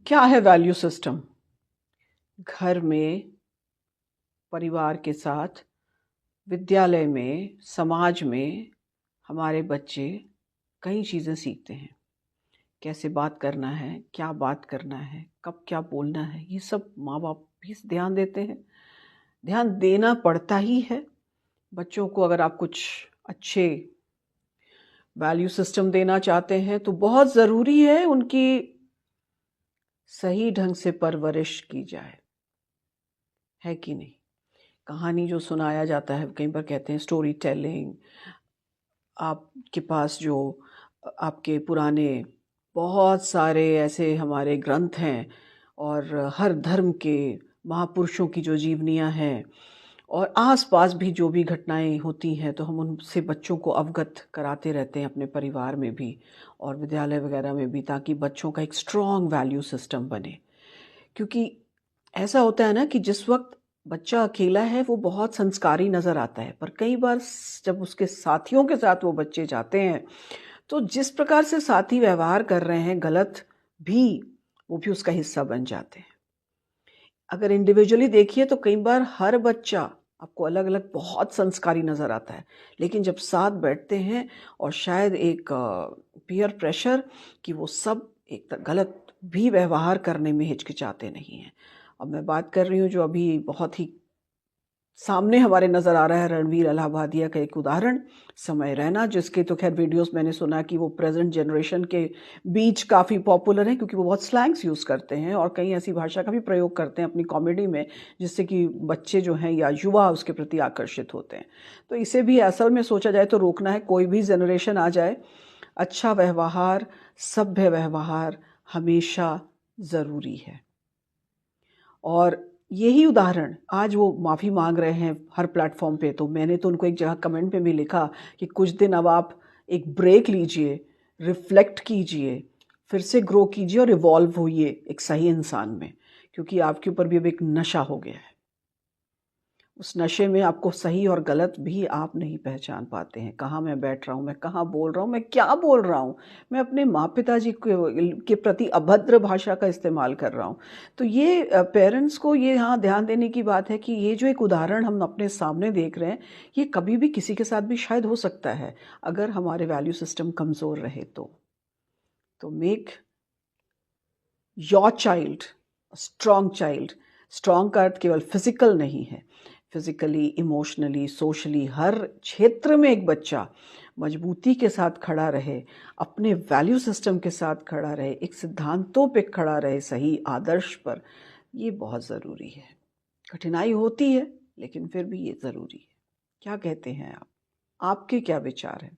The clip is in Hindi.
क्या है वैल्यू सिस्टम? घर में, परिवार के साथ, विद्यालय में, समाज में हमारे बच्चे कई चीज़ें सीखते हैं। कैसे बात करना है, क्या बात करना है, कब क्या बोलना है, ये सब माँ-बाप भी ध्यान देते हैं। ध्यान देना पड़ता ही है। बच्चों को अगर आप कुछ अच्छे वैल्यू सिस्टम देना चाहते हैं तो बहुत ज़रूरी है उनकी सही ढंग से परवरिश की जाए, है कि नहीं? कहानी जो सुनाया जाता है, कई बार कहते हैं स्टोरी टेलिंग, आपके पास जो आपके पुराने बहुत सारे ऐसे हमारे ग्रंथ हैं और हर धर्म के महापुरुषों की जो जीवनियाँ हैं और आस-पास भी जो भी घटनाएँ होती हैं, तो हम उनसे बच्चों को अवगत कराते रहते हैं अपने परिवार में भी और विद्यालय वगैरह में भी, ताकि बच्चों का एक स्ट्रॉन्ग वैल्यू सिस्टम बने। क्योंकि ऐसा होता है ना कि जिस वक़्त बच्चा अकेला है वो बहुत संस्कारी नज़र आता है, पर कई बार जब उसके साथियों के साथ वो बच्चे जाते हैं, तो जिस प्रकार से साथी व्यवहार कर रहे हैं गलत भी, वो भी उसका हिस्सा बन जाते हैं। अगर इंडिविजुअली देखिए तो कई बार हर बच्चा आपको अलग-अलग बहुत संस्कारी नज़र आता है, लेकिन जब साथ बैठते हैं और शायद एक पीयर प्रेशर कि वो सब एक गलत भी व्यवहार करने में हिचकिचाते नहीं हैं। अब मैं बात कर रही हूँ जो अभी बहुत ही सामने हमारे नज़र आ रहा है, रणवीर अलाहाबादिया का एक उदाहरण, समय रैना, जिसके तो ख़ैर वीडियोज़ मैंने सुना कि वो प्रेज़ेंट जनरेशन के बीच काफ़ी पॉपुलर हैं क्योंकि वो बहुत स्लैंग्स यूज़ करते हैं और कई ऐसी भाषा का भी प्रयोग करते हैं अपनी कॉमेडी में, जिससे कि बच्चे जो हैं या युवा उसके प्रति आकर्षित होते हैं। तो इसे भी असल में सोचा जाए तो रोकना है, कोई भी जनरेशन आ जाए, अच्छा व्यवहार, सभ्य व्यवहार हमेशा ज़रूरी है। और यही उदाहरण आज वो माफ़ी माँग रहे हैं हर प्लेटफ़ॉर्म पे, तो मैंने तो उनको एक जगह कमेंट में भी लिखा कि कुछ दिन अब आप एक ब्रेक लीजिए, रिफ्लेक्ट कीजिए, फिर से ग्रो कीजिए और इवॉल्व होइए एक सही इंसान में, क्योंकि आपके ऊपर भी अब एक नशा हो गया है। उस नशे में आपको सही और गलत भी आप नहीं पहचान पाते हैं। कहाँ मैं बैठ रहा हूँ, मैं कहाँ बोल रहा हूँ, मैं क्या बोल रहा हूँ? मैं अपने माँ-पिताजी के प्रति अभद्र भाषा का इस्तेमाल कर रहा हूँ। तो ये पेरेंट्स को ये यहाँ ध्यान देने की बात है कि ये जो एक उदाहरण हम अपने सामने देख रहे हैं, ये कभी भी किसी के साथ भी शायद हो सकता है, अगर हमारे वैल्यू सिस्टम कमज़ोर रहे तो। तो make your child strong child. Strong का अर्थ केवल फिजिकल नहीं है, फिजिकली, इमोशनली, सोशली हर क्षेत्र में एक बच्चा मजबूती के साथ खड़ा रहे, अपने वैल्यू सिस्टम के साथ खड़ा रहे, एक सिद्धांतों पे खड़ा रहे, सही आदर्श पर, ये बहुत ज़रूरी है। कठिनाई होती है लेकिन फिर भी ये ज़रूरी है। क्या कहते हैं आप? आपके क्या विचार हैं?